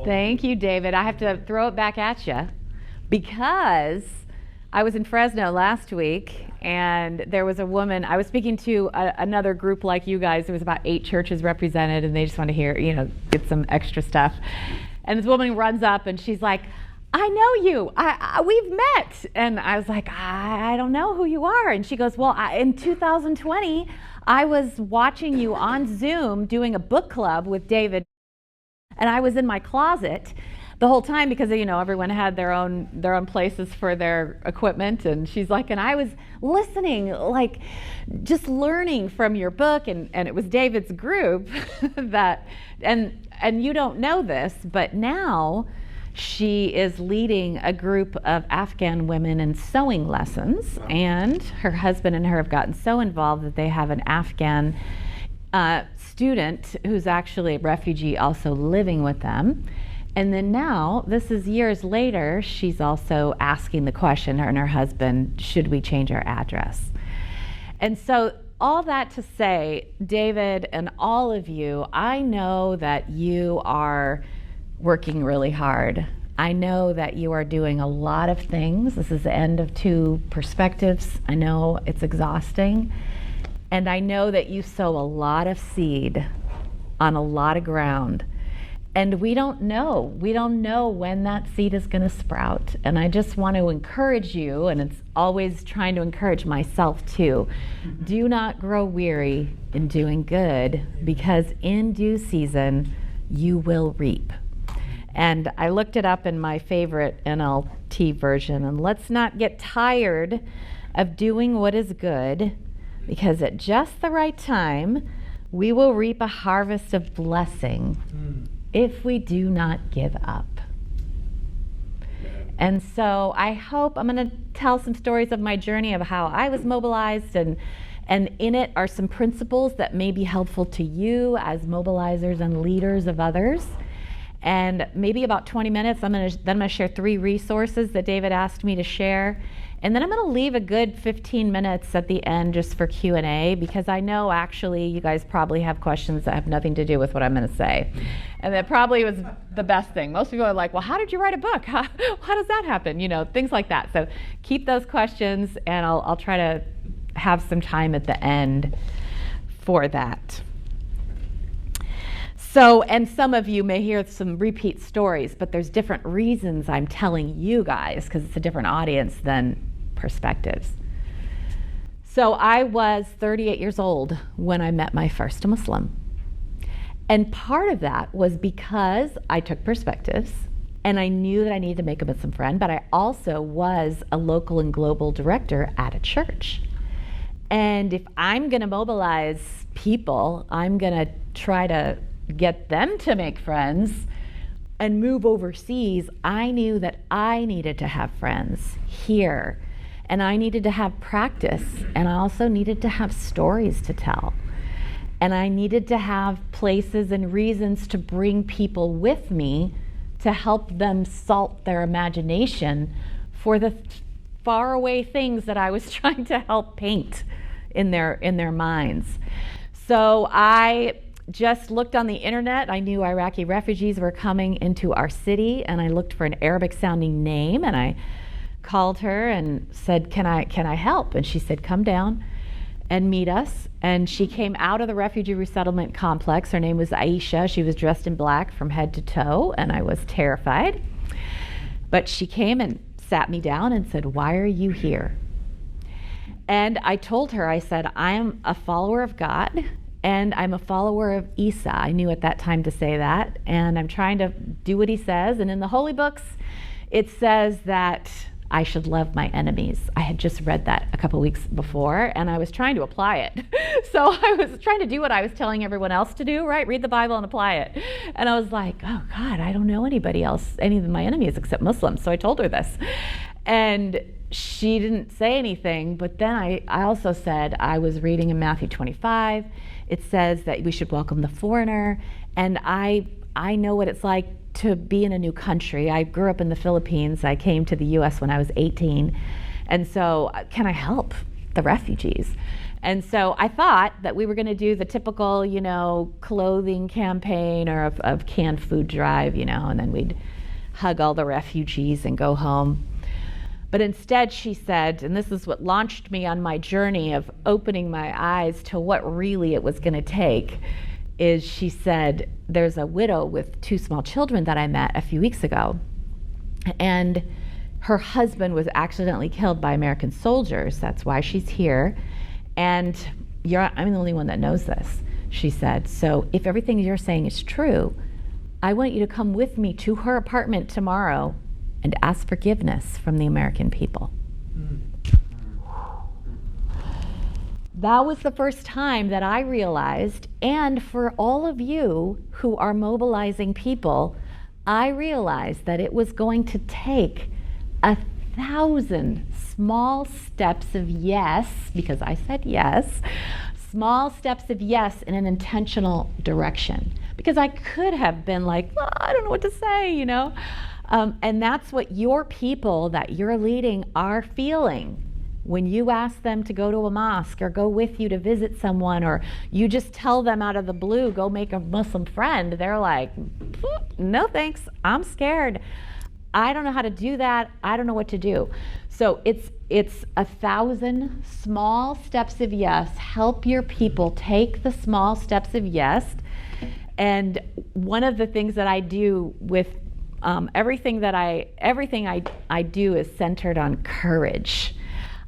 Thank you, David. I have to throw it back at you because I was in Fresno last week and there was a woman, I was speaking to another group like you guys. There was about 8 churches represented and they just want to hear, get some extra stuff. And this woman runs up and she's like, I know you, we've met. And I was like, I don't know who you are. And she goes, well, in 2020, I was watching you on Zoom doing a book club with David. And I was in my closet the whole time because, everyone had their own places for their equipment. And she's like, and I was listening, like just learning from your book. And it was David's group that, and you don't know this, but now she is leading a group of Afghan women in sewing lessons. And her husband and her have gotten so involved that they have an Afghan student who's actually a refugee also living with them. And then now, this is years later, she's also asking the question, her and her husband, should we change our address? And so all that to say, David and all of you, I know that you are working really hard. I know that you are doing a lot of things. This is the end of 2 perspectives. I know it's exhausting. And I know that you sow a lot of seed on a lot of ground. And we don't know. We don't know when that seed is going to sprout. And I just want to encourage you, and it's always trying to encourage myself too. Do not grow weary in doing good, because in due season, you will reap. And I looked it up in my favorite NLT version. And let's not get tired of doing what is good, because at just the right time, we will reap a harvest of blessing if we do not give up. And so I hope, I'm going to tell some stories of my journey of how I was mobilized, and in it are some principles that may be helpful to you as mobilizers and leaders of others. And maybe about 20 minutes, I'm going to share 3 resources that David asked me to share. And then I'm going to leave a good 15 minutes at the end just for Q&A, because I know actually you guys probably have questions that have nothing to do with what I'm going to say. And that probably was the best thing. Most people are like, well, how did you write a book? How does that happen? Things like that. So keep those questions, and I'll try to have some time at the end for that. So, and some of you may hear some repeat stories, but there's different reasons I'm telling you guys, because it's a different audience than perspectives. So I was 38 years old when I met my first Muslim. And part of that was because I took perspectives and I knew that I needed to make a Muslim friend, but I also was a local and global director at a church. And if I'm going to mobilize people, I'm going to try to get them to make friends and move overseas. I knew that I needed to have friends here, and I needed to have practice, and I also needed to have stories to tell, and I needed to have places and reasons to bring people with me to help them salt their imagination for the faraway things that I was trying to help paint in their minds. So I just looked on the internet. I knew Iraqi refugees were coming into our city, and I looked for an Arabic sounding name, and I called her and said, can I help? And she said, come down and meet us. And she came out of the refugee resettlement complex. Her name was Aisha. She was dressed in black from head to toe, and I was terrified. But she came and sat me down and said, why are you here? And I told her, I said, I'm a follower of God, and I'm a follower of Isa. I knew at that time to say that. And I'm trying to do what he says. And in the holy books, it says that I should love my enemies. I had just read that a couple weeks before, and I was trying to apply it. So I was trying to do what I was telling everyone else to do, right? Read the Bible and apply it. And I was like, oh God, I don't know anybody else, any of my enemies except Muslims. So I told her this. And she didn't say anything, but then I also said, I was reading in Matthew 25. It says that we should welcome the foreigner. And I know what it's like to be in a new country. I grew up in the Philippines. I came to the US when I was 18. And so can I help? the refugees. And so I thought that we were going to do the typical, clothing campaign or of canned food drive, and then we'd hug all the refugees and go home. But instead she said, and this is what launched me on my journey of opening my eyes to what really it was going to take, is she said, there's a widow with 2 small children that I met a few weeks ago. And her husband was accidentally killed by American soldiers. That's why she's here. And I'm the only one that knows this, she said. So if everything you're saying is true, I want you to come with me to her apartment tomorrow and ask forgiveness from the American people. That was the first time that I realized, and for all of you who are mobilizing people, I realized that it was going to take 1,000 small steps of yes, because I said yes, small steps of yes in an intentional direction. Because I could have been like, well, I don't know what to say, and that's what your people that you're leading are feeling. When you ask them to go to a mosque or go with you to visit someone, or you just tell them out of the blue, go make a Muslim friend, they're like, no thanks, I'm scared. I don't know how to do that. I don't know what to do. So it's 1,000 small steps of yes. Help your people take the small steps of yes. And one of the things that I do with everything I do is centered on courage.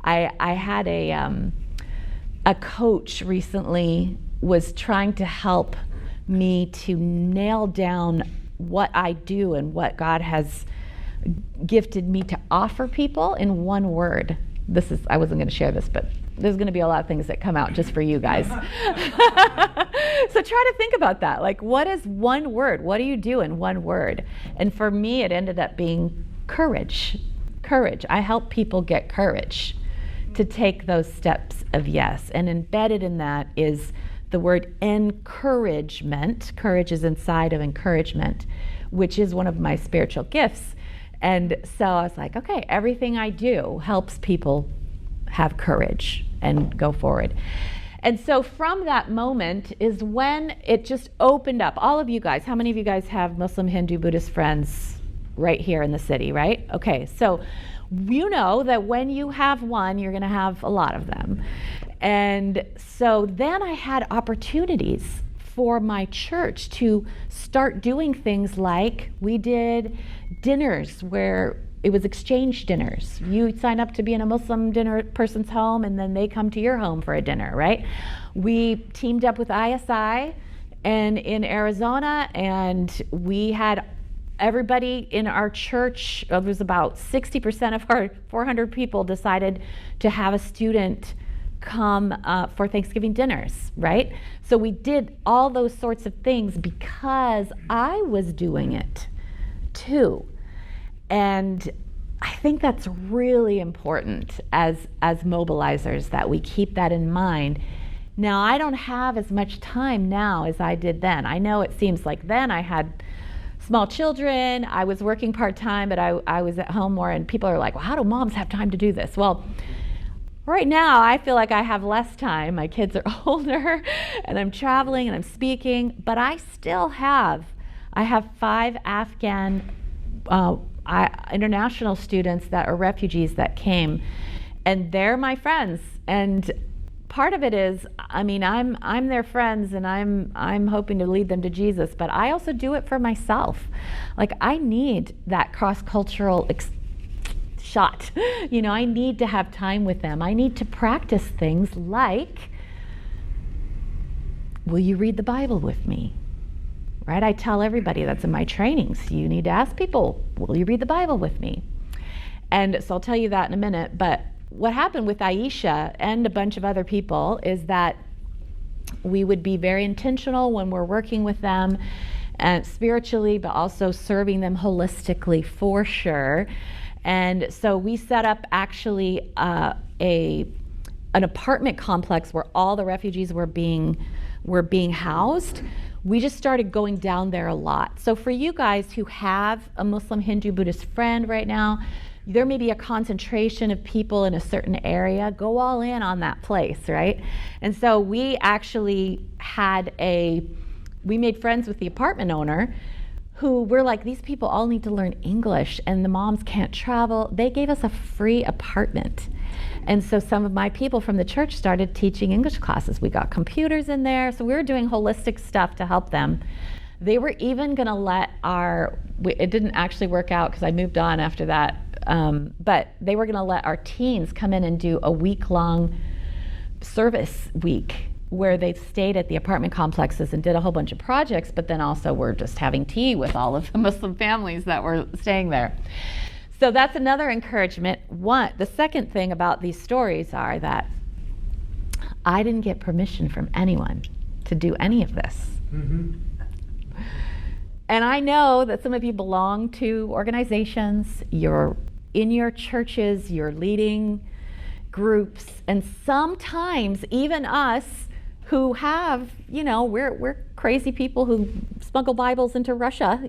I had a coach recently was trying to help me to nail down what I do and what God has gifted me to offer people in one word. I wasn't going to share this, but there's going to be a lot of things that come out just for you guys. So try to think about that. Like, what is one word? What do you do in one word? And for me, it ended up being courage. Courage. I help people get courage to take those steps of yes. And embedded in that is the word encouragement. Courage is inside of encouragement, which is one of my spiritual gifts. And so I was like, okay, everything I do helps people have courage and go forward. And so from that moment is when it just opened up. All of you guys, how many of you guys have Muslim, Hindu, Buddhist friends right here in the city, right? Okay, so you know that when you have one, you're going to have a lot of them. And so then I had opportunities for my church to start doing things like we did dinners where it was exchange dinners. You sign up to be in a Muslim dinner person's home and then they come to your home for a dinner, right? We teamed up with ISI and in Arizona, and we had everybody in our church, it was about 60% of our 400 people decided to have a student come for Thanksgiving dinners, right? So we did all those sorts of things because I was doing it too. And I think that's really important as mobilizers, that we keep that in mind. Now, I don't have as much time now as I did then. I know it seems like then I had small children, I was working part-time, but I was at home more, and people are like, well, how do moms have time to do this? Well, right now I feel like I have less time. My kids are older and I'm traveling and I'm speaking, but I have 5 Afghan international students that are refugees that came, and they're my friends. And part of it is, I mean, I'm their friends, and I'm hoping to lead them to Jesus, but I also do it for myself. Like, I need that cross-cultural shot. I need to have time with them. I need to practice things like, will you read the Bible with me? Right? I tell everybody that's in my trainings, you need to ask people, will you read the Bible with me? And so I'll tell you that in a minute. But what happened with Aisha and a bunch of other people is that we would be very intentional when we're working with them, and spiritually, but also serving them holistically for sure. And so we set up actually an apartment complex where all the refugees were being housed. We just started going down there a lot. So for you guys who have a Muslim, Hindu, Buddhist friend right now, there may be a concentration of people in a certain area. Go all in on that place, right? And so we actually we made friends with the apartment owner, who were like, these people all need to learn English and the moms can't travel. They gave us a free apartment. And so some of my people from the church started teaching English classes. We got computers in there. So we were doing holistic stuff to help them. They were even going to let it didn't actually work out because I moved on after that, but they were going to let our teens come in and do a week-long service week where they stayed at the apartment complexes and did a whole bunch of projects, but then also were just having tea with all of the Muslim families that were staying there. So that's another encouragement. The second thing about these stories are that I didn't get permission from anyone to do any of this. Mm-hmm. And I know that some of you belong to organizations, you're in your churches, you're leading groups, and sometimes even us who have, we're crazy people who smuggle Bibles into Russia,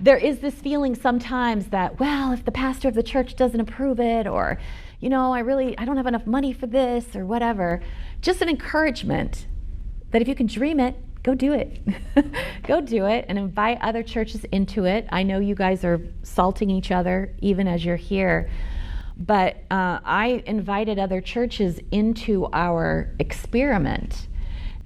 There is this feeling sometimes that, well, if the pastor of the church doesn't approve it, or, I don't have enough money for this, or whatever. Just an encouragement that if you can dream it, go do it. Go do it and invite other churches into it. I know you guys are salting each other even as you're here. But I invited other churches into our experiment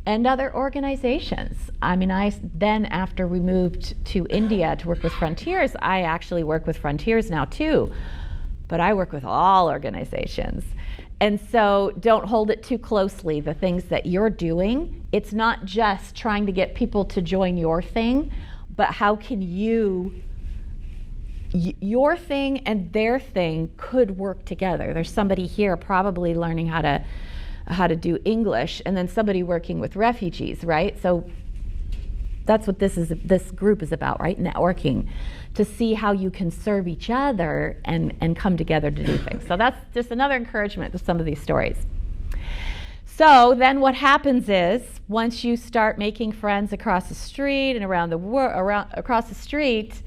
and other organizations. Then after we moved to India to work with Frontiers, I actually work with Frontiers now too. But I work with all organizations. And so don't hold it too closely, the things that you're doing. It's not just trying to get people to join your thing, but how can your thing and their thing could work together. There's somebody here probably learning how to do English, and then somebody working with refugees, right? So that's what this group is about, right? Networking, to see how you can serve each other and come together to do things. So that's just another encouragement to some of these stories. So then what happens is, once you start making friends across the street and around the world, across the street,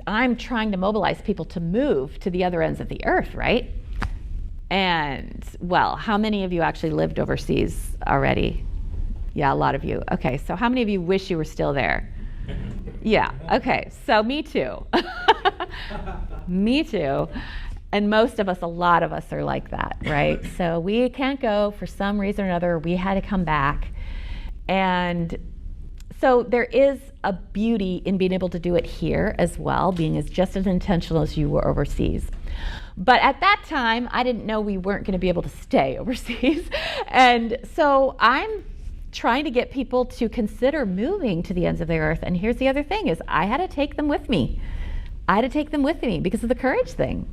I'm trying to mobilize people to move to the other ends of the earth, right? And, well, how many of you actually lived overseas already? Yeah, a lot of you. Okay, so how many of you wish you were still there? Yeah, okay, so me too. Me too. And most of us, a lot of us are like that, right? So we can't go for some reason or another. We had to come back. And so there is a beauty in being able to do it here as well, being just as intentional as you were overseas. But at that time, I didn't know we weren't going to be able to stay overseas. And so I'm trying to get people to consider moving to the ends of the earth. And here's the other thing is I had to take them with me. I had to take them with me because of the courage thing.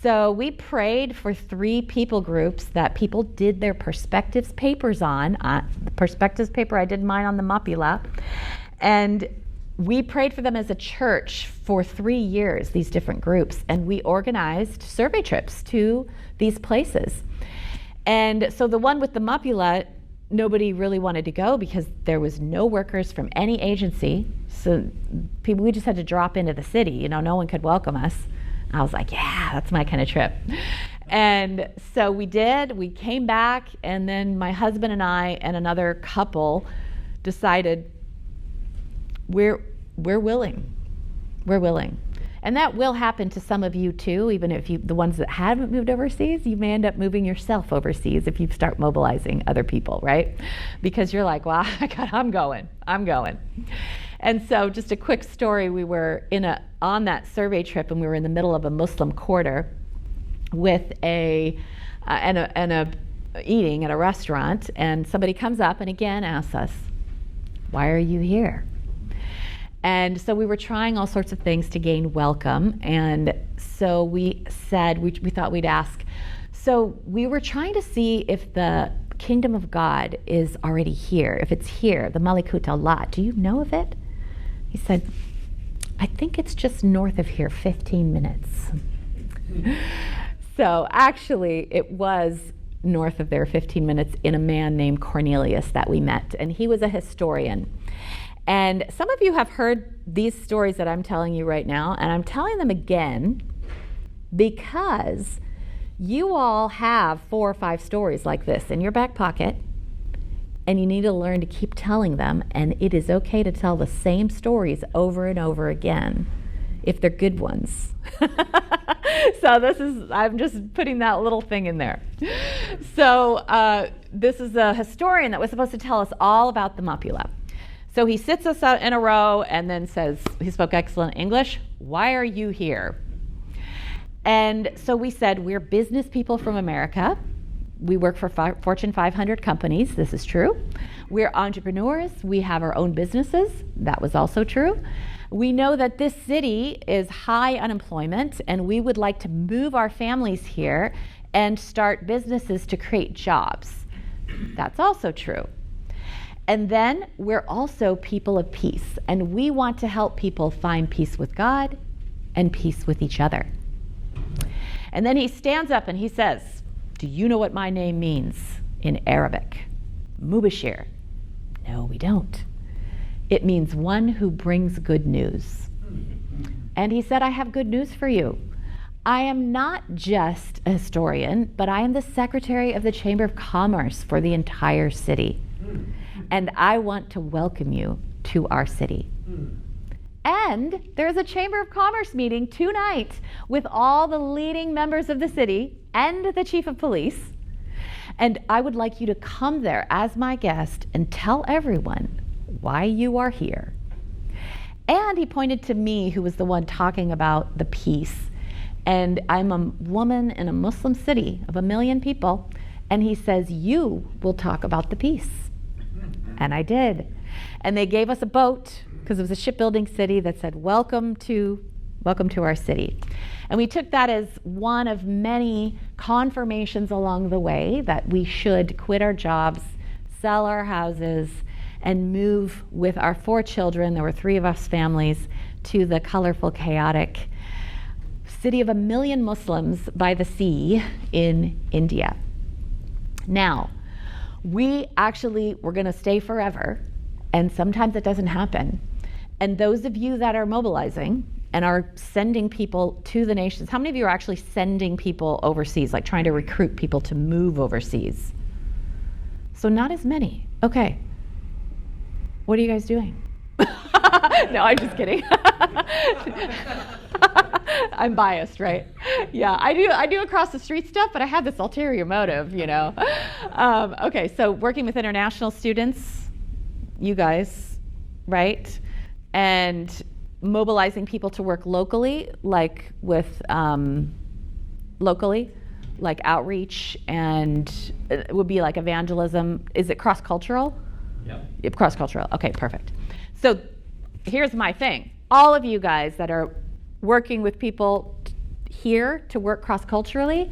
So we prayed for 3 people groups that people did their perspectives papers on. The perspectives paper, I did mine on the Mapila. And we prayed for them as a church for 3 years, these different groups. And we organized survey trips to these places. And so the one with the Mapila, nobody really wanted to go because there was no workers from any agency. So we just had to drop into the city. No one could welcome us. I was like, yeah, that's my kind of trip. And so we did. We came back, and then my husband and I and another couple decided we're willing. We're willing. And that will happen to some of you too, even if the ones that haven't moved overseas, you may end up moving yourself overseas if you start mobilizing other people, right? Because you're like, well, I'm going. And so just a quick story, we were on that survey trip, and we were in the middle of a Muslim quarter with eating at a restaurant, and somebody comes up and again asks us, why are you here? And so we were trying all sorts of things to gain welcome, and so we said, we thought we'd ask. So we were trying to see if the kingdom of God is already here, if it's here, the Malakut Allah. Do you know of it? He said, I think it's just north of here, 15 minutes. So actually, it was north of there, 15 minutes, in a man named Cornelius that we met, and he was a historian. And some of you have heard these stories that I'm telling you right now, and I'm telling them again because you all have 4 or 5 stories like this in your back pocket, and you need to learn to keep telling them, and it is okay to tell the same stories over and over again if they're good ones. So I'm just putting that little thing in there. So this is a historian that was supposed to tell us all about the Mapula. So he sits us out in a row and then says, he spoke excellent English, "Why are you here?" And so we said, we're business people from America. We work for Fortune 500 companies. This is true. We're entrepreneurs. We have our own businesses. That was also true. We know that this city is high unemployment, and we would like to move our families here and start businesses to create jobs. That's also true. And then we're also people of peace, and we want to help people find peace with God and peace with each other. And then he stands up and he says, "Do you know what my name means in Arabic?" Mubashir. No, we don't. It means one who brings good news. And he said, "I have good news for you. I am not just a historian, but I am the secretary of the Chamber of Commerce for the entire city. And I want to welcome you to our city." And there's a Chamber of Commerce meeting tonight with all the leading members of the city and the chief of police. And I would like you to come there as my guest and tell everyone why you are here. And he pointed to me, who was the one talking about the peace. And I'm a woman in a Muslim city of 1 million people. And he says, "You will talk about the peace." And I did. And they gave us a boat, because it was a shipbuilding city, that said, welcome to our city. And we took that as one of many confirmations along the way that we should quit our jobs, sell our houses, and move with our 4 children, there were 3 of us families, to the colorful, chaotic city of 1 million Muslims by the sea in India. Now, we actually were going to stay forever, and sometimes it doesn't happen. And those of you that are mobilizing and are sending people to the nations, how many of you are actually sending people overseas, like trying to recruit people to move overseas? So not as many. Okay. What are you guys doing? No, I'm just kidding. I'm biased, right? Yeah, I do across the street stuff, but I have this ulterior motive, you know. Okay, so working with international students, you guys, right? And mobilizing people to work locally, like with like outreach, and it would be like evangelism. Is it cross-cultural? Yep, cross-cultural. Okay, perfect. So here's my thing. All of you guys that are working with people here to work cross-culturally,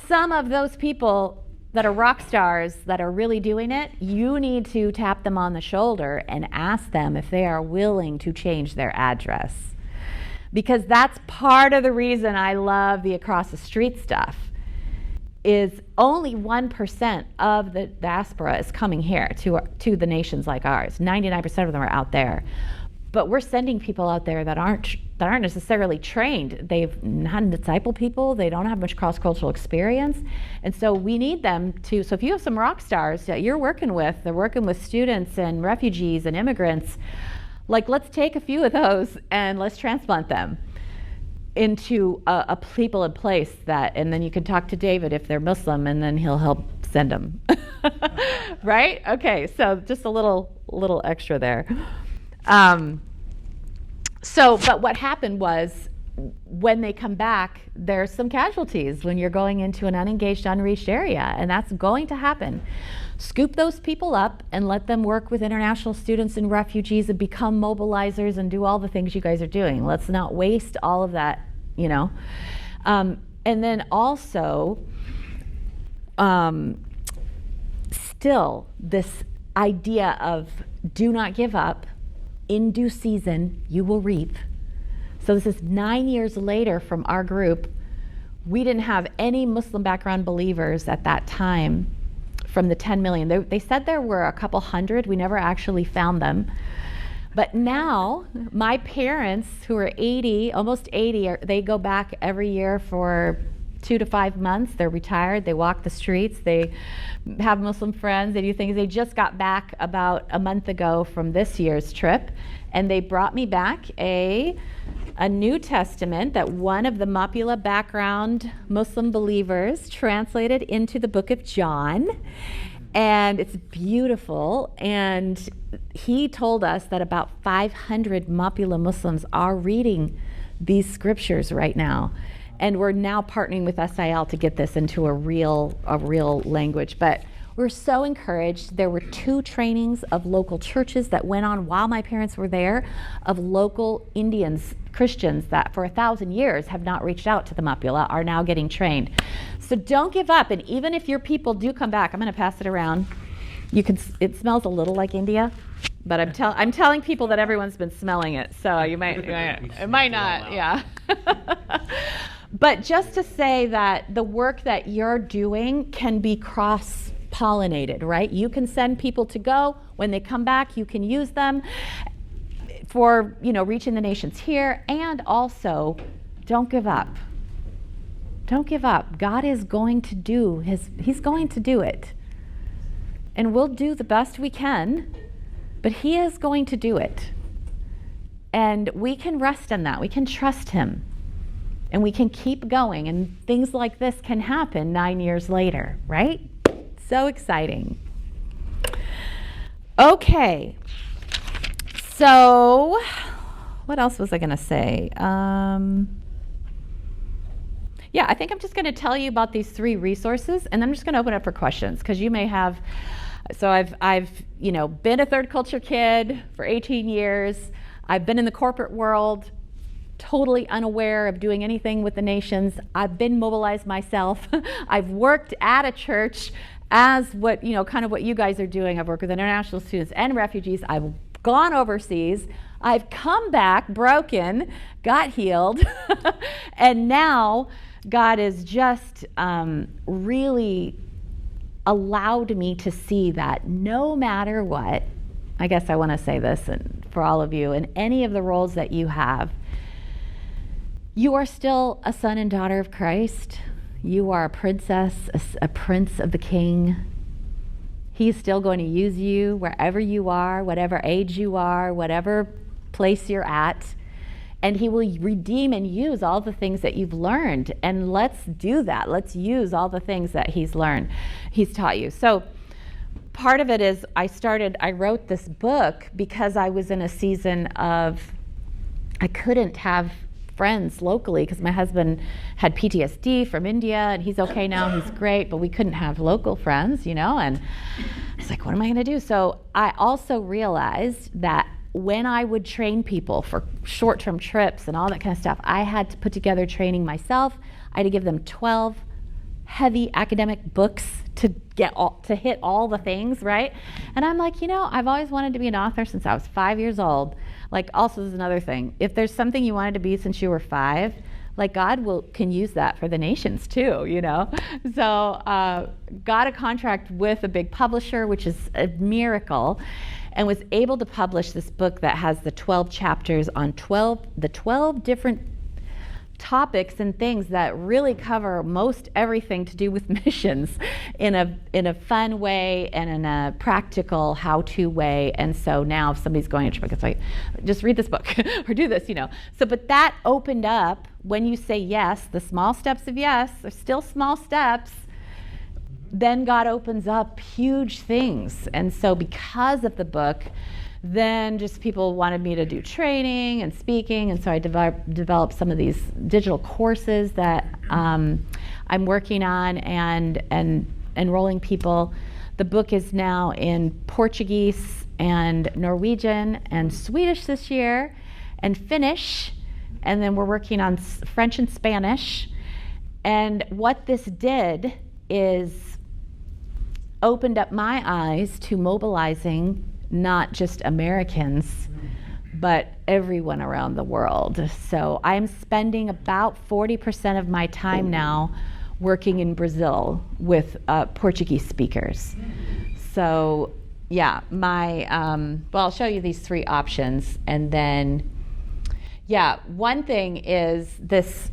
some of those people that are rock stars that are really doing it, you need to tap them on the shoulder and ask them if they are willing to change their address. Because that's part of the reason I love the across the street stuff, is only 1% of the diaspora is coming here to the nations like ours. 99% of them are out there. But we're sending people out there that aren't necessarily trained. They've not discipled people. They don't have much cross-cultural experience. And so we need them to, so if you have some rock stars that you're working with, they're working with students and refugees and immigrants, like let's take a few of those and let's transplant them into a people in place that, and then you can talk to David if they're Muslim, and then he'll help send them. Right? Okay, so just a little extra there. But what happened was, when they come back, there's some casualties when you're going into an unengaged, unreached area, and that's going to happen. Scoop those people up and let them work with international students and refugees and become mobilizers and do all the things you guys are doing. Let's not waste all of that, you know. And then also, still this idea of do not give up. In due season, you will reap. So this is 9 years later from our group. We didn't have any Muslim background believers at that time from the 10 million. They said there were a couple hundred. We never actually found them. But now, my parents, who are 80, almost 80, they go back every year for 2 to 5 months. They're retired. They walk the streets. They have Muslim friends. They do things. They just got back about a month ago from this year's trip, and they brought me back a New Testament that one of the Mapula background Muslim believers translated into the book of John. And it's beautiful. And he told us that about 500 Mapula Muslims are reading these scriptures right now. And we're now partnering with SIL to get this into a real language. But we're so encouraged. There were 2 trainings of local churches that went on while my parents were there, of local Indians, Christians that for 1,000 years have not reached out to the Mapula, are now getting trained. So don't give up. And even if your people do come back, I'm going to pass it around. It smells a little like India, but I'm telling people that everyone's been smelling it, so it might not, yeah. But just to say that the work that you're doing can be cross-pollinated, right? You can send people to go. When they come back, you can use them for, reaching the nations here. And also, don't give up. Don't give up. God is going to do He's going to do it. And we'll do the best we can, but He is going to do it. And we can rest in that. We can trust Him. And we can keep going, and things like this can happen 9 years later, right? So exciting. Okay. So, what else was I going to say? Yeah, I think I'm just going to tell you about these 3 resources, and I'm just going to open up for questions, because you may have. So I've been a third culture kid for 18 years. I've been in the corporate world, totally unaware of doing anything with the nations. I've been mobilized myself. I've worked at a church as kind of what you guys are doing. I've worked with international students and refugees. I've gone overseas. I've come back broken, got healed, and now God has just really allowed me to see that no matter what, I guess I want to say this for all of you, in any of the roles that you have, you are still a son and daughter of Christ. You are a princess, a prince of the King. He's still going to use you wherever you are, whatever age you are, whatever place you're at. And He will redeem and use all the things that you've learned. And let's do that. Let's use all the things that He's taught you. So part of it is I wrote this book because I was in a season of, I couldn't have friends locally because my husband had PTSD from India, and he's okay now, he's great, but we couldn't have local friends, and I was like, what am I going to do? So I also realized that when I would train people for short-term trips and all that kind of stuff, I had to put together training myself. I had to give them 12 heavy academic books to hit all the things, right? And I'm like, I've always wanted to be an author since I was 5 years old. Like, also, there's another thing. If there's something you wanted to be since you were 5, like, God can use that for the nations too, So got a contract with a big publisher, which is a miracle, and was able to publish this book that has the 12 chapters on the 12 different topics and things that really cover most everything to do with missions in a fun way and in a practical how-to way. And so now if somebody's going to, it's like, just read this book or do this, So, but that opened up, when you say yes, the small steps of yes, they're still small steps, then God opens up huge things. And so because of the book, then just people wanted me to do training and speaking, and so I developed some of these digital courses that I'm working on and enrolling people. The book is now in Portuguese and Norwegian and Swedish this year, and Finnish, and then we're working on French and Spanish. And what this did is opened up my eyes to mobilizing not just Americans, but everyone around the world. So I'm spending about 40% of my time now working in Brazil with Portuguese speakers. So yeah, I'll show you these 3 options. And then, one thing is this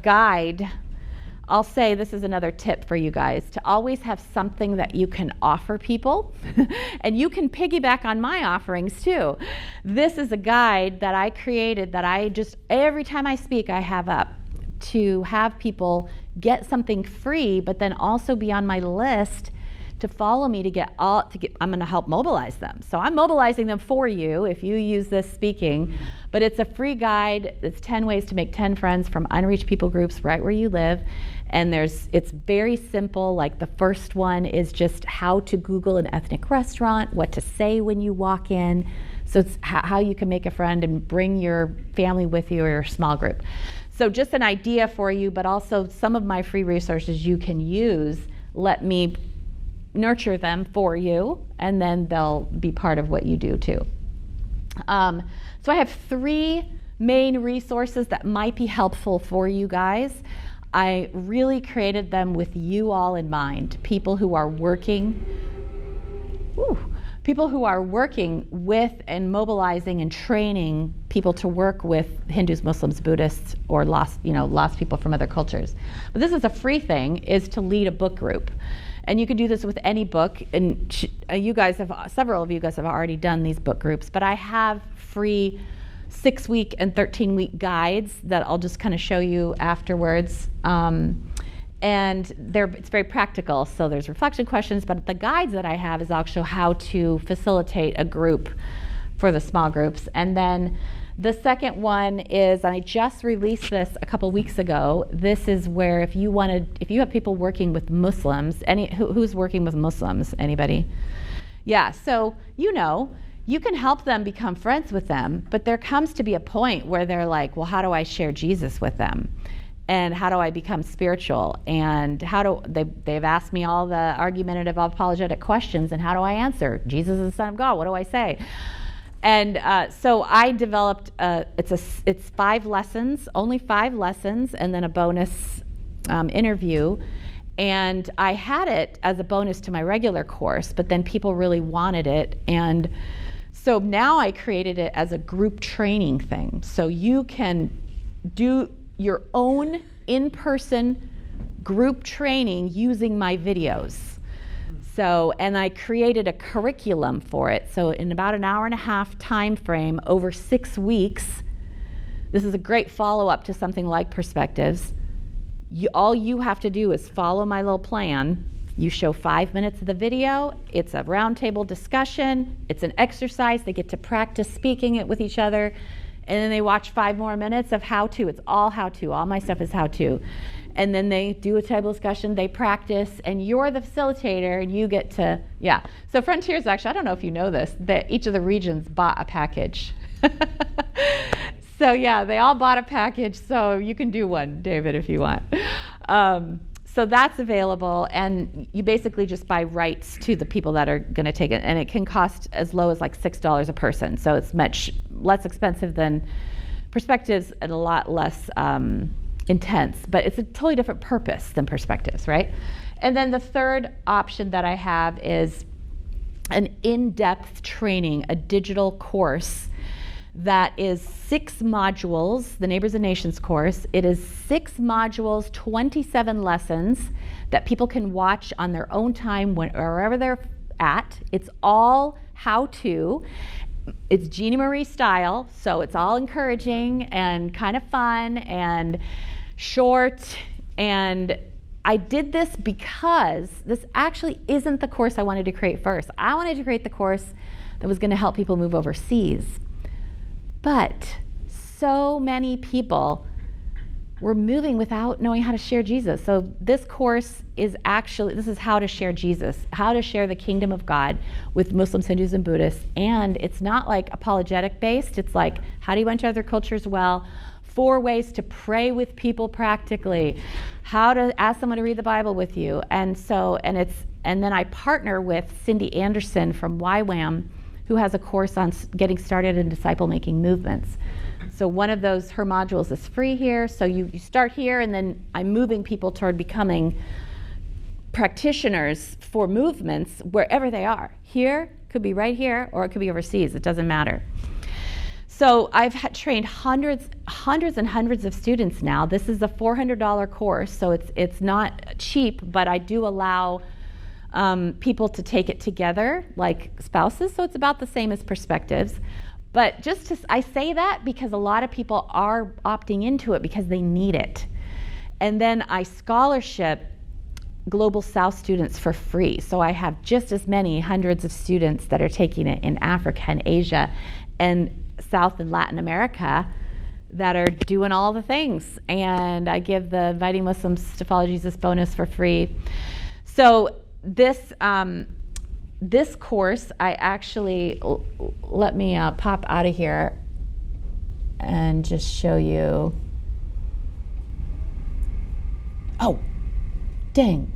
guide. I'll say this is another tip for you guys, to always have something that you can offer people. And you can piggyback on my offerings too. This is a guide that I created that I just, every time I speak, I have up to have people get something free, but then also be on my list to follow me I'm going to help mobilize them. So I'm mobilizing them for you if you use this speaking, but it's a free guide. It's 10 ways to make 10 friends from unreached people groups right where you live. And it's very simple. Like the first one is just how to Google an ethnic restaurant, what to say when you walk in. So it's how you can make a friend and bring your family with you or your small group. So just an idea for you, but also some of my free resources you can use. Let me nurture them for you, and then they'll be part of what you do too. So I have 3 main resources that might be helpful for you guys. I really created them with you all in mind, people who are working with and mobilizing and training people to work with Hindus, Muslims, Buddhists, or lost people from other cultures. But this is a free thing, is to lead a book group. And you can do this with any book, and several of you guys have already done these book groups, but I have free 6-week and 13-week guides that I'll just kind of show you afterwards. And it's very practical, so there's reflection questions, but the guides that I have is also how to facilitate a group for the small groups. And then the second one is, I just released this a couple weeks ago. This is where if you have people working with Muslims, who's working with Muslims? Anybody? Yeah, so you can help them become friends with them, but there comes to be a point where they're like, well, how do I share Jesus with them? And how do I become spiritual? And they've asked me all the argumentative, apologetic questions, and how do I answer? Jesus is the Son of God, what do I say? And so I developed, it's 5 lessons, only 5 lessons, and then a bonus interview. And I had it as a bonus to my regular course, but then people really wanted it. And so now I created it as a group training thing. So you can do your own in-person group training using my videos. So, and I created a curriculum for it. So in about an hour and a half time frame over 6 weeks, this is a great follow-up to something like Perspectives. All you have to do is follow my little plan. You show 5 minutes of the video. It's a roundtable discussion. It's an exercise. They get to practice speaking it with each other. And then they watch 5 more minutes of how-to. It's all how-to. All my stuff is how-to. And then they do a table discussion, they practice, and you're the facilitator, and you get to, So Frontiers, actually, I don't know if you know this, that each of the regions bought a package. So they all bought a package, so you can do one, David, if you want. So that's available, and you basically just buy rights to the people that are going to take it, and it can cost as low as like $6 a person, so it's much less expensive than Perspectives and a lot less intense, but it's a totally different purpose than Perspectives, right? And then the third option that I have is an in-depth training, a digital course that is 6 modules, the Neighbors and Nations course. It is 6 modules, 27 lessons that people can watch on their own time wherever they're at. It's all how-to. It's Jeannie Marie style, so it's all encouraging and kind of fun and short. And I did this because this actually isn't the course I wanted to create first. I wanted to create the course that was going to help people move overseas. But so many people were moving without knowing how to share Jesus. So this course is this is how to share Jesus, how to share the kingdom of God with Muslims, Hindus, and Buddhists. And it's not like apologetic based. It's like, how do you enter other cultures well? 4 ways to pray with people practically, how to ask someone to read the Bible with you. And then I partner with Cindy Anderson from YWAM, who has a course on getting started in disciple-making movements. So one of those, her modules is free here. So you start here, and then I'm moving people toward becoming practitioners for movements wherever they are. Here, could be right here, or it could be overseas. It doesn't matter. So I've trained hundreds and hundreds of students now. This is a $400 course, so it's not cheap, but I do allow people to take it together, like spouses, so it's about the same as perspectives. But I say that because a lot of people are opting into it because they need it. And then I scholarship Global South students for free. So I have just as many hundreds of students that are taking it in Africa and Asia and South and Latin America that are doing all the things. And I give the Inviting Muslims to Follow Jesus bonus for free. So this course, I actually, let me pop out of here and just show you. Oh, dang.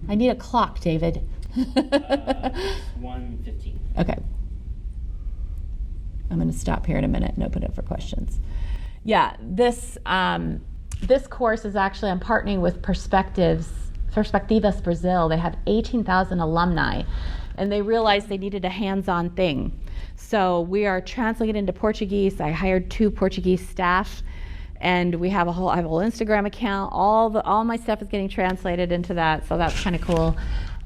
I need a clock, David. 1:15. Okay. I'm going to stop here in a minute and open it for questions. Yeah, this course is actually, I'm partnering with Perspectivas Brazil. They have 18,000 alumni, and they realized they needed a hands-on thing. So we are translating it into Portuguese. I hired 2 Portuguese staff, and I have a whole Instagram account. All my stuff is getting translated into that, so that's kind of cool.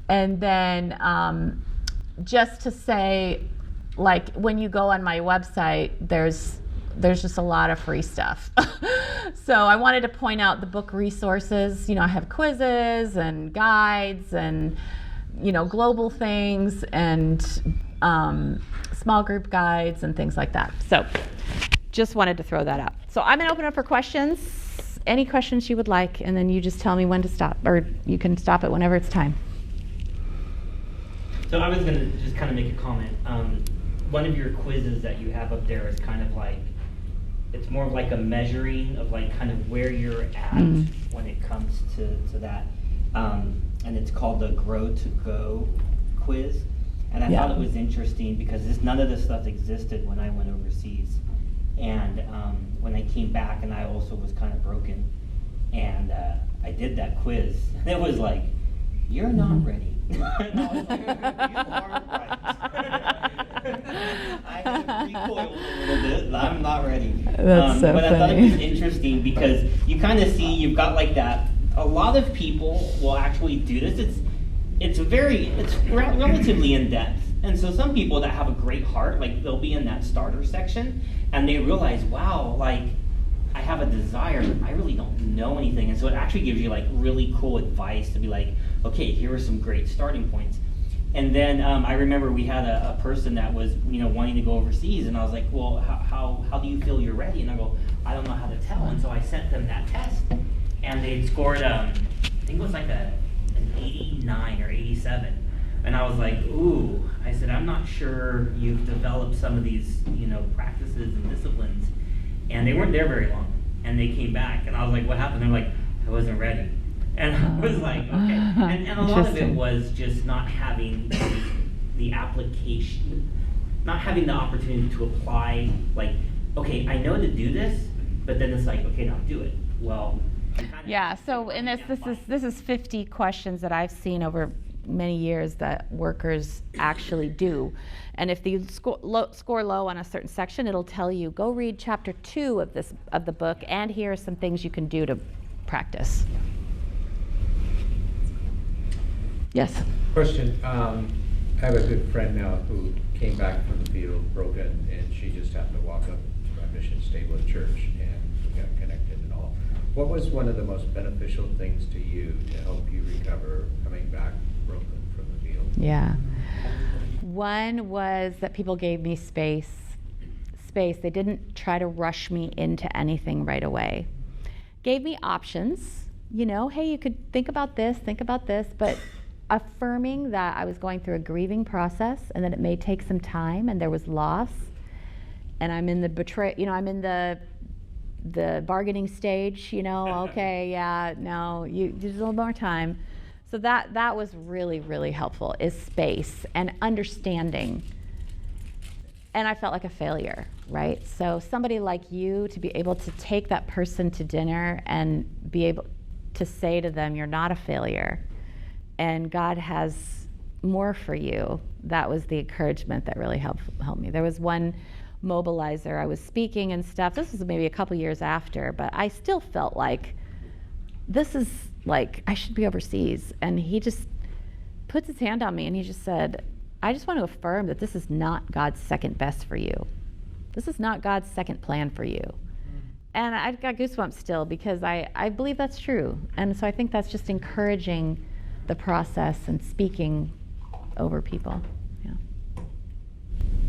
And then just to say, like, when you go on my website, there's just a lot of free stuff. So I wanted to point out the book resources. I have quizzes and guides and, global things and small group guides and things like that. So just wanted to throw that out. So I'm going to open up for questions. Any questions you would like, and then you just tell me when to stop, or you can stop it whenever it's time. So I was going to just kind of make a comment. One of your quizzes that you have up there is kind of like, it's more of like a measuring of like kind of where you're at when it comes to that. And it's called the Grow to Go quiz. And I thought it was interesting because none of this stuff existed when I went overseas. And when I came back, and I also was kind of broken, and I did that quiz, and it was like, you're not ready. And I was like, you are right. I have recoiled a little bit. I'm not ready. That's so but funny. I thought it was interesting because you kind of see you've got like that. A lot of people will actually do this. It's relatively in depth, and so some people that have a great heart, like they'll be in that starter section, and they realize, wow, like I have a desire, but I really don't know anything, and so it actually gives you like really cool advice to be like, okay, here are some great starting points. And then I remember we had a person that was, wanting to go overseas, and I was like, well, how do you feel you're ready? And I go, I don't know how to tell. And so I sent them that test, and they'd scored, I think it was like an 89 or 87. And I was like, ooh, I said, I'm not sure you've developed some of these, practices and disciplines. And they weren't there very long. And they came back, and I was like, what happened? They're like, I wasn't ready. And I was like, okay. And a lot of it was just not having the application, not having the opportunity to apply, like, okay, I know to do this, but then it's like, okay, now do it. Well, yeah, so in this is 50 questions that I've seen over many years that workers actually do. And if you score low on a certain section, it'll tell you, go read chapter 2 of the book, and here are some things you can do to practice. Yes? Question. I have a good friend now who came back from the field broken, and she just happened to walk up to my mission stable at church, and we got connected and all. What was one of the most beneficial things to you to help you recover coming back broken from the field? Yeah. One was that people gave me space. They didn't try to rush me into anything right away. Gave me options. Hey, you could think about this, but affirming that I was going through a grieving process and that it may take some time and there was loss, and I'm in the I'm in the bargaining stage, okay, yeah, no, there's a little more time. So that was really, really helpful, is space and understanding. And I felt like a failure, right? So somebody like you, to be able to take that person to dinner and be able to say to them, you're not a failure, and God has more for you, that was the encouragement that really helped me. There was one mobilizer, I was speaking and stuff, this was maybe a couple years after, but I still felt like, this is like, I should be overseas. And he just puts his hand on me and he just said, I just want to affirm that this is not God's second best for you. This is not God's second plan for you. And I've got goosebumps still because I believe that's true. And so I think that's just encouraging the process and speaking over people. Yeah.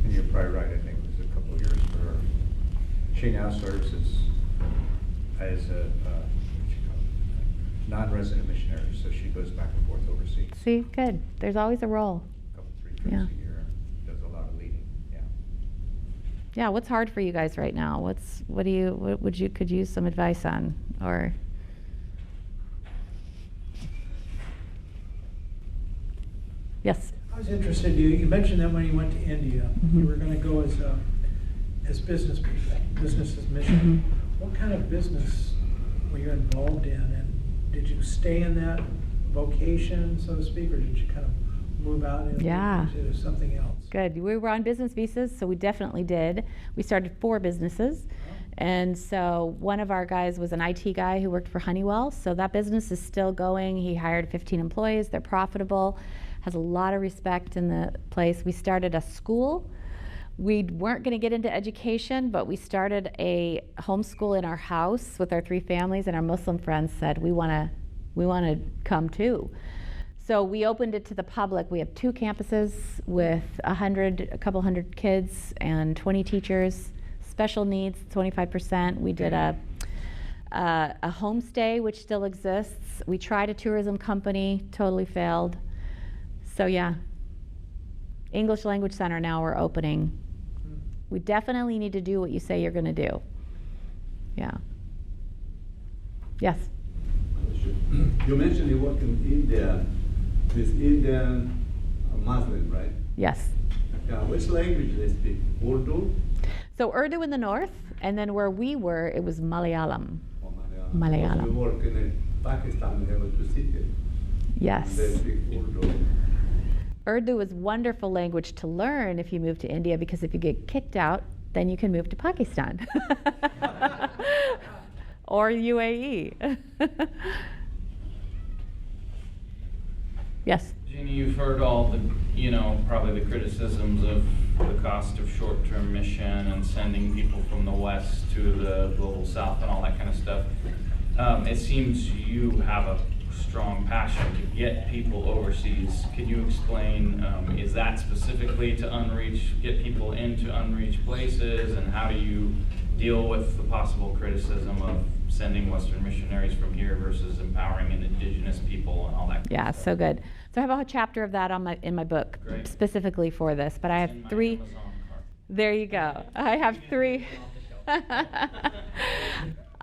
And you're probably right, I think it was a couple of years for her. She now serves as a non-resident missionary, so she goes back and forth overseas. See, good. There's always a role. Three trips a year, does a lot of leading. Yeah, what's hard for you guys right now? What could use some advice on, or? Yes. I was interested, you mentioned that when you went to India, you were going to go as business people, business as mission. What kind of business were you involved in, and did you stay in that vocation, so to speak, or did you kind of move out into something else? Good. We were on business visas, so we definitely did. We started 4 businesses. And so one of our guys was an IT guy who worked for Honeywell. So that business is still going. He hired 15 employees. They're profitable, has a lot of respect in the place. We started a school. We weren't going to get into education, but we started a homeschool in our house with our 3 families, and our Muslim friends said, we want to come too. So we opened it to the public. We have 2 campuses with a couple hundred kids and 20 teachers. Special needs, 25%. We did a homestay, which still exists. We tried a tourism company, totally failed. So yeah, English Language Center now we're opening. We definitely need to do what you say you're going to do. Yeah. Yes? You mentioned you work in India with Indian Muslim, right? Yes. Yeah, which language do they speak? Urdu? So Urdu in the north, and then where we were, it was Malayalam. Or Malayalam? Malayalam. We work in Pakistan, we have a 2 cities. Yes. They speak Urdu. Urdu is a wonderful language to learn if you move to India, because if you get kicked out, then you can move to Pakistan. Or UAE. Yes? Jeannie, you've heard all the, probably the criticisms of the cost of short-term mission and sending people from the West to the global South and all that kind of stuff. It seems you have a strong passion to get people overseas. Can you explain, is that specifically to get people into unreached places, and how do you deal with the possible criticism of sending Western missionaries from here versus empowering indigenous people and all that? Yeah, so good. So I have a whole chapter of that in my book. Great. Specifically for this, but I have 3. There you go. I have 3.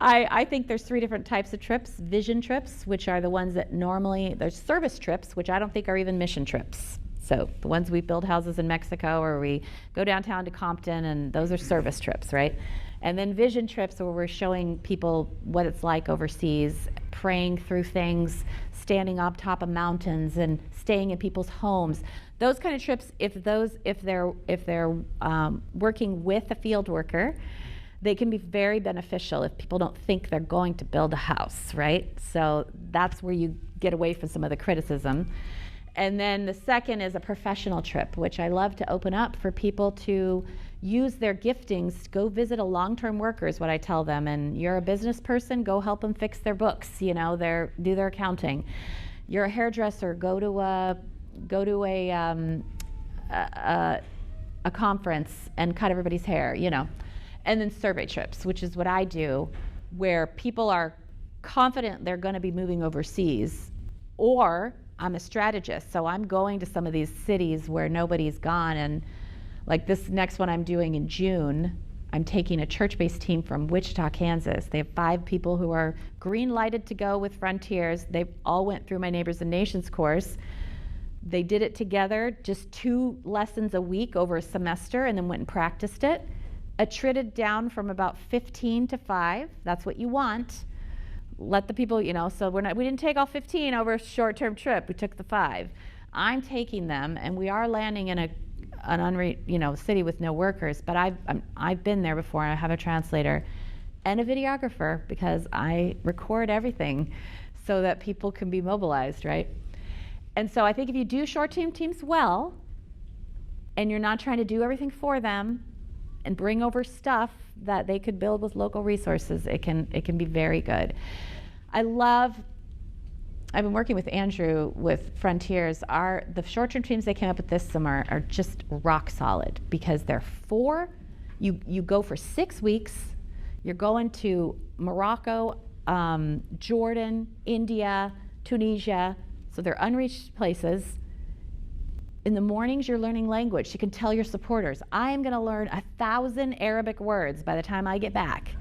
I think there's 3 different types of trips. Vision trips, which are the ones that normally, there's service trips, which I don't think are even mission trips. So the ones we build houses in Mexico, or we go downtown to Compton, and those are service trips, right? And then vision trips, where we're showing people what it's like overseas, praying through things, standing up top of mountains and staying in people's homes. Those kind of trips, if they're working with a field worker, they can be very beneficial if people don't think they're going to build a house, right? So that's where you get away from some of the criticism. And then the second is a professional trip, which I love to open up for people to use their giftings to go visit a long-term worker, is what I tell them. And you're a business person, go help them fix their books, do their accounting. You're a hairdresser, go to a conference and cut everybody's hair, And then survey trips, which is what I do, where people are confident they're going to be moving overseas, or I'm a strategist, so I'm going to some of these cities where nobody's gone, and like this next one I'm doing in June, I'm taking a church-based team from Wichita, Kansas. They have 5 people who are green-lighted to go with Frontiers. They all went through my Neighbors and Nations course They did it together, just 2 lessons a week over a semester, and then went and practiced it. Attrited down from about 15 to 5. That's what you want. Let the people, so we didn't take all 15 over a short-term trip. We took the 5. I'm taking them, and we are landing in an city with no workers. But I've been there before. I have a translator and a videographer because I record everything so that people can be mobilized, right? And so I think if you do short-term teams well, and you're not trying to do everything for them and bring over stuff that they could build with local resources, it can be very good. I've been working with Andrew with Frontiers. The short-term teams they came up with this summer are just rock solid because they're you go for 6 weeks. You're going to Morocco, Jordan, India, Tunisia. So they're unreached places. In the mornings, you're learning language. You can tell your supporters, I am going to learn 1,000 Arabic words by the time I get back,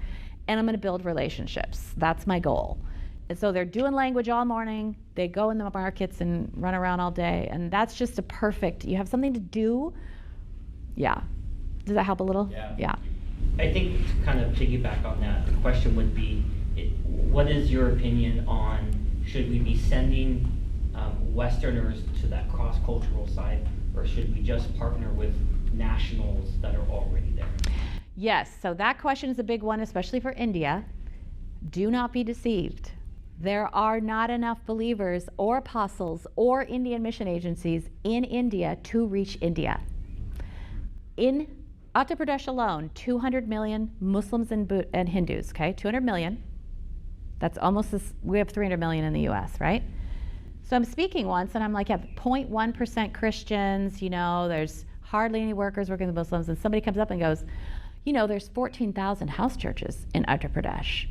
and I'm going to build relationships. That's my goal. And so they're doing language all morning. They go in the markets and run around all day, and that's just a perfect, you have something to do. Yeah. Does that help a little? Yeah. I think to kind of piggyback on that, the question would be, what is your opinion on should we be sending Westerners to that cross-cultural side, or should we just partner with nationals that are already there? Yes, so that question is a big one, especially for India. Do not be deceived. There are not enough believers or apostles or Indian mission agencies in India to reach India. In Uttar Pradesh alone, 200 million Muslims and Hindus, okay? 200 million. That's almost we have 300 million in the US, right? So I'm speaking once and I'm like, 0.1% Christians, there's hardly any workers working with Muslims. And somebody comes up and goes, there's 14,000 house churches in Uttar Pradesh.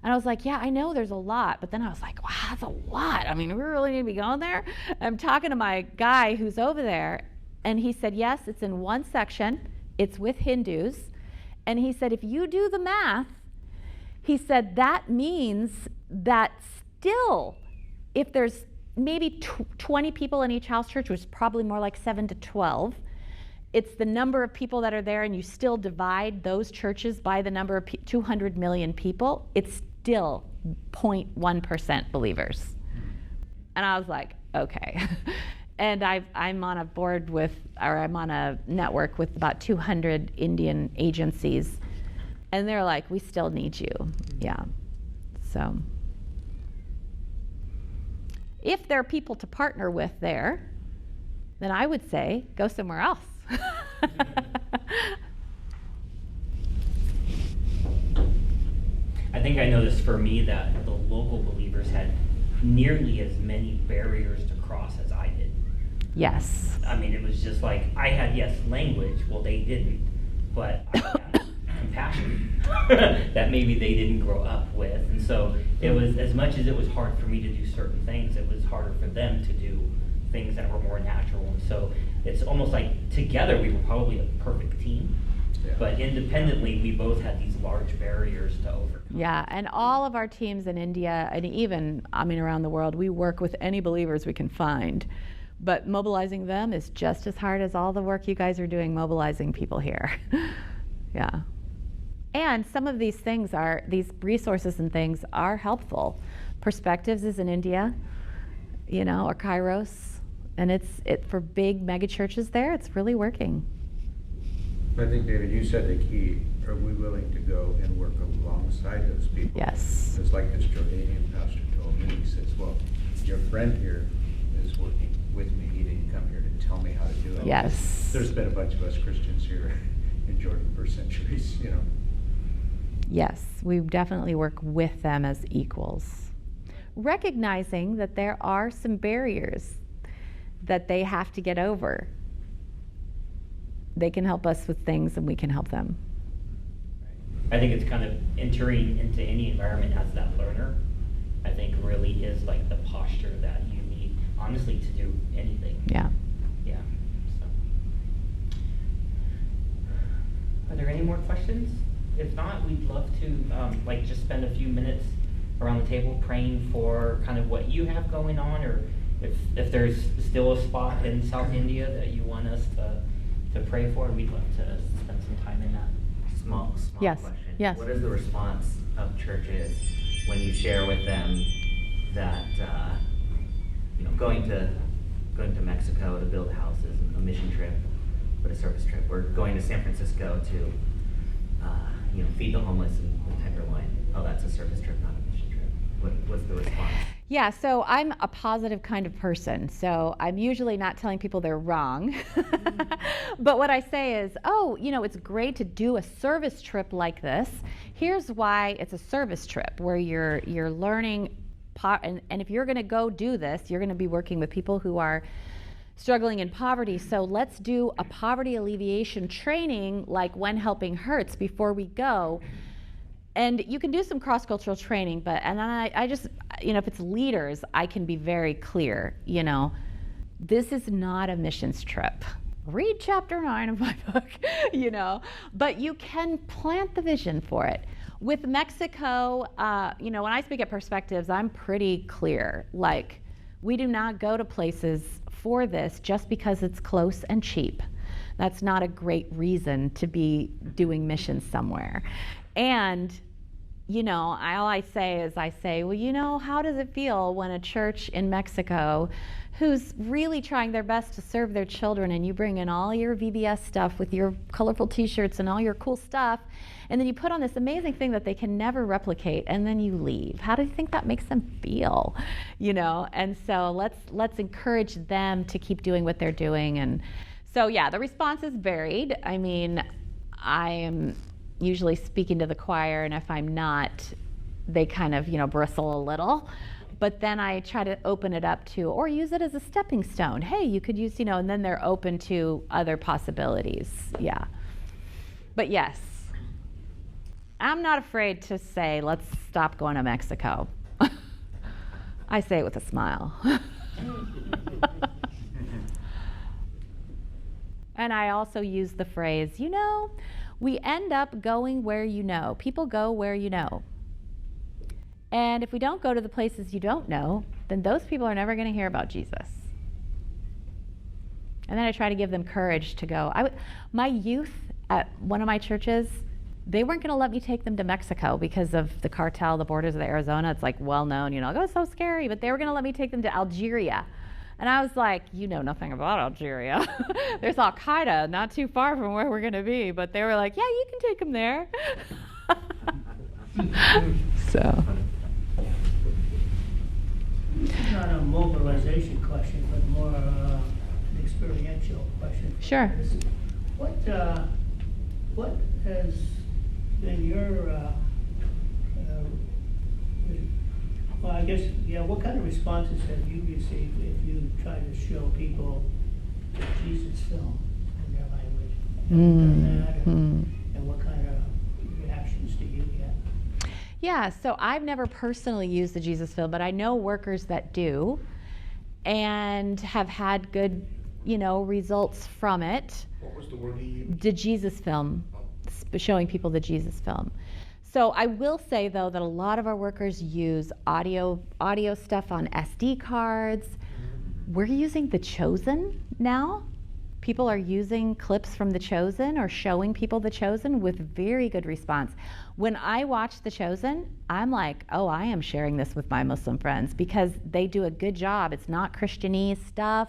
And I was like, yeah, I know there's a lot. But then I was like, wow, that's a lot. I mean, we really need to be going there? I'm talking to my guy who's over there. And he said, yes, it's in one section. It's with Hindus. And he said, if you do the math, he said that means that still, if there's maybe 20 people in each house church, which is probably more like 7 to 12, it's the number of people that are there, and you still divide those churches by the number of 200 million people, it's still 0.1% believers. And I was like, okay. And I'm on a network with about 200 Indian agencies, and they're like, we still need you. Yeah. So if there are people to partner with there, then I would say go somewhere else. I think I noticed for me that the local believers had nearly as many barriers to cross as I did. Yes. I mean, it was just like, I had, yes, language, well, they didn't, but I had compassion that maybe they didn't grow up with. And so it was, as much as it was hard for me to do certain things, it was harder for them to do things that were more natural. And so it's almost like together we were probably a perfect team, but independently we both had these large barriers to overcome. Yeah, and all of our teams in India, and even, around the world, we work with any believers we can find. But mobilizing them is just as hard as all the work you guys are doing mobilizing people here. Yeah. And some of these things these resources and things are helpful. Perspectives is in India, or Kairos. And it's for big mega churches there, it's really working. I think, David, you said the key, are we willing to go and work alongside those people? Yes. It's like this Jordanian pastor told me, he says, well, your friend here is working with me. He didn't come here to tell me how to do it. Yes. There's been a bunch of us Christians here in Jordan for centuries, Yes, we definitely work with them as equals. Recognizing that there are some barriers that they have to get over. They can help us with things and we can help them. I think it's kind of entering into any environment as that learner, I think really is like the posture that you need, honestly, to do anything. Yeah. Yeah. So. Are there any more questions? If not, we'd love to just spend a few minutes around the table praying for kind of what you have going on, or if there's still a spot in South India that you want us to pray for, we'd love to spend some time in that. Small Yes, question. yes. What is the response of churches when you share with them that going to Mexico to build houses, a mission trip, but a service trip, or going to San Francisco to feed the homeless in Tenderloin? Oh, that's a service trip, not a mission trip. What's the response? Yeah, so I'm a positive kind of person. So I'm usually not telling people they're wrong. But what I say is, it's great to do a service trip like this. Here's why it's a service trip, where you're learning, and if you're going to go do this, you're going to be working with people who are struggling in poverty. So let's do a poverty alleviation training like When Helping Hurts before we go. And you can do some cross-cultural training, but I just, if it's leaders, I can be very clear, this is not a missions trip. Read chapter 9 of my book, but you can plant the vision for it. With Mexico, when I speak at Perspectives, I'm pretty clear. Like, we do not go to places for this just because it's close and cheap. That's not a great reason to be doing missions somewhere. And, all I say is well, how does it feel when a church in Mexico who's really trying their best to serve their children, and you bring in all your VBS stuff with your colorful t-shirts and all your cool stuff, and then you put on this amazing thing that they can never replicate, and then you leave. How do you think that makes them feel? And so let's encourage them to keep doing what they're doing. And so, yeah, the response is varied. I mean, I am usually speaking to the choir, and if I'm not, they kind of, bristle a little. But then I try to open it up to, or use it as a stepping stone. Hey, you could use, and then they're open to other possibilities. Yeah. But yes, I'm not afraid to say, let's stop going to Mexico. I say it with a smile. And I also use the phrase, we end up going where people go where And if we don't go to the places you don't know, then those people are never going to hear about Jesus. And then I try to give them courage to go. My youth at one of my churches, they weren't going to let me take them to Mexico because of the cartel, the borders of Arizona. It's like well known, it's so scary. But they were going to let me take them to Algeria. And I was like, you know nothing about Algeria. There's Al-Qaeda not too far from where we're going to be. But they were like, yeah, you can take them there. So. It's not a mobilization question, but more an experiential question. Sure. What has been your, what kind of responses have you received if you try to show people the Jesus film in their language? And what kind of reactions do you get? Yeah, so I've never personally used the Jesus film, but I know workers that do and have had good, results from it. What was the word he used? The Jesus film, showing people the Jesus film. So I will say, though, that a lot of our workers use audio stuff on SD cards. We're using The Chosen now. People are using clips from The Chosen or showing people The Chosen with very good response. When I watch The Chosen, I'm like, oh, I am sharing this with my Muslim friends because they do a good job. It's not Christianese stuff.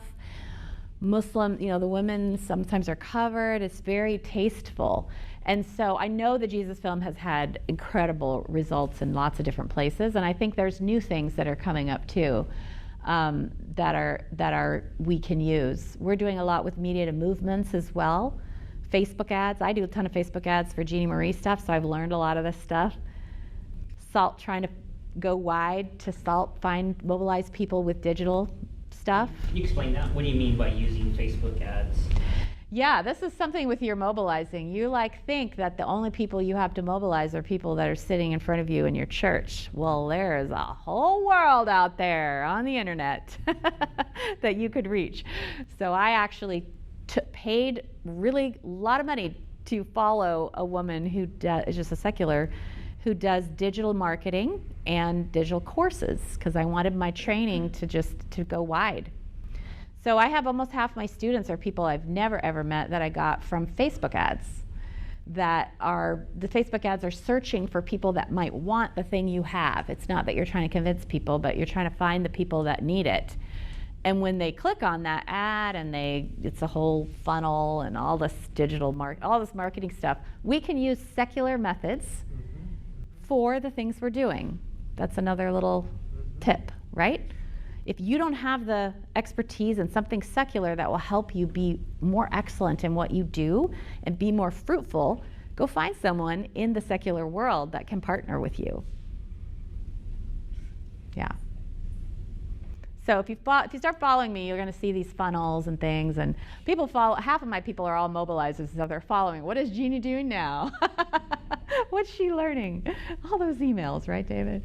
Muslim, the women sometimes are covered. It's very tasteful. And so I know the Jesus film has had incredible results in lots of different places. And I think there's new things that are coming up too. That we can use. We're doing a lot with media to movements as well. Facebook ads. I do a ton of Facebook ads for Jeannie Marie stuff, so I've learned a lot of this stuff. SALT, trying to go wide to SALT, mobilize people with digital stuff. Can you explain that? What do you mean by using Facebook ads? Yeah, this is something with your mobilizing. You think that the only people you have to mobilize are people that are sitting in front of you in your church. Well, there's a whole world out there on the internet that you could reach. So I actually paid really a lot of money to follow a woman who is just a secular, who does digital marketing and digital courses, because I wanted my training to go wide. So I have almost half my students are people I've never ever met that I got from Facebook ads. The Facebook ads are searching for people that might want the thing you have. It's not that you're trying to convince people, but you're trying to find the people that need it. And when they click on that ad and it's a whole funnel and all this all this marketing stuff, we can use secular methods for the things we're doing. That's another little tip, right? If you don't have the expertise in something secular that will help you be more excellent in what you do and be more fruitful, go find someone in the secular world that can partner with you. Yeah. So if you start following me, you're going to see these funnels and things, and people follow. Half of my people are all mobilizers, so they're following. What is Jeannie doing now? What's she learning? All those emails, right, David?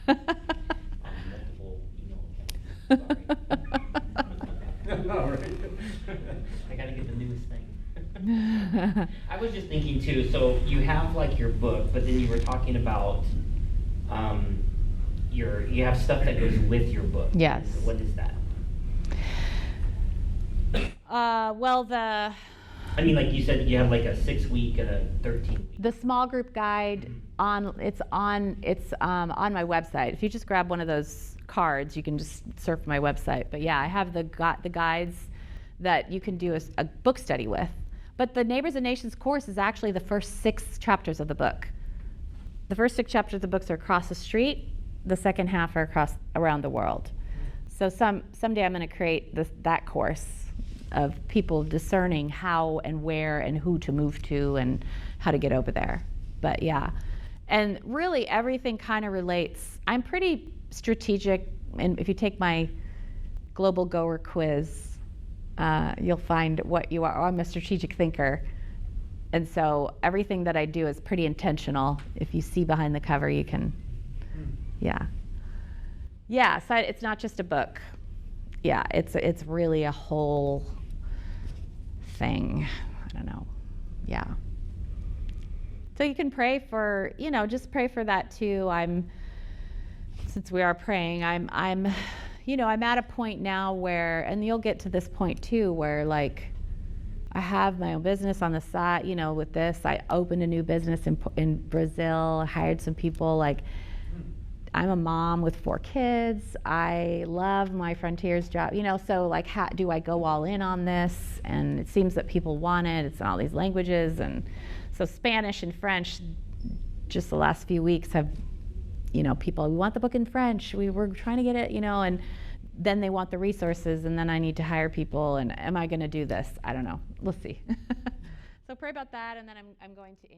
Multiple email accounts. I gotta get the newest thing. I was just thinking too, so you have like your book, but then you were talking about you have stuff that goes with your book. Yes. So what is that? I mean, like you said, you have like a 6-week and a 13-week. The small group guide it's on my website. If you just grab one of those cards, you can just surf my website. But yeah, I have the guides that you can do a book study with. But the Neighbors and Nations course is actually the first 6 chapters of the book. The first 6 chapters of the books are across the street. The second half are around the world. So someday I'm going to create that course of people discerning how and where and who to move to and how to get over there. But yeah, and really everything kind of relates. I'm pretty strategic, and if you take my Global Goer quiz, you'll find what you are. I'm a strategic thinker, and so everything that I do is pretty intentional. If you see behind the cover, you can, yeah. So it's not just a book. Yeah, it's really a whole thing. I don't know. Yeah. So you can pray for, just pray for that too. Since we are praying, I'm at a point now where, and you'll get to this point too, where like I have my own business on the side, with this. I opened a new business in Brazil, hired some people. Like, I'm a mom with 4 kids. I love my Frontiers job, so like, how do I go all in on this? And it seems that people want it. It's in all these languages. And so Spanish and French, just the last few weeks have, people, we want the book in French. We're trying to get it, and then they want the resources, and then I need to hire people. And am I going to do this? I don't know. We'll see. So pray about that. And then I'm going to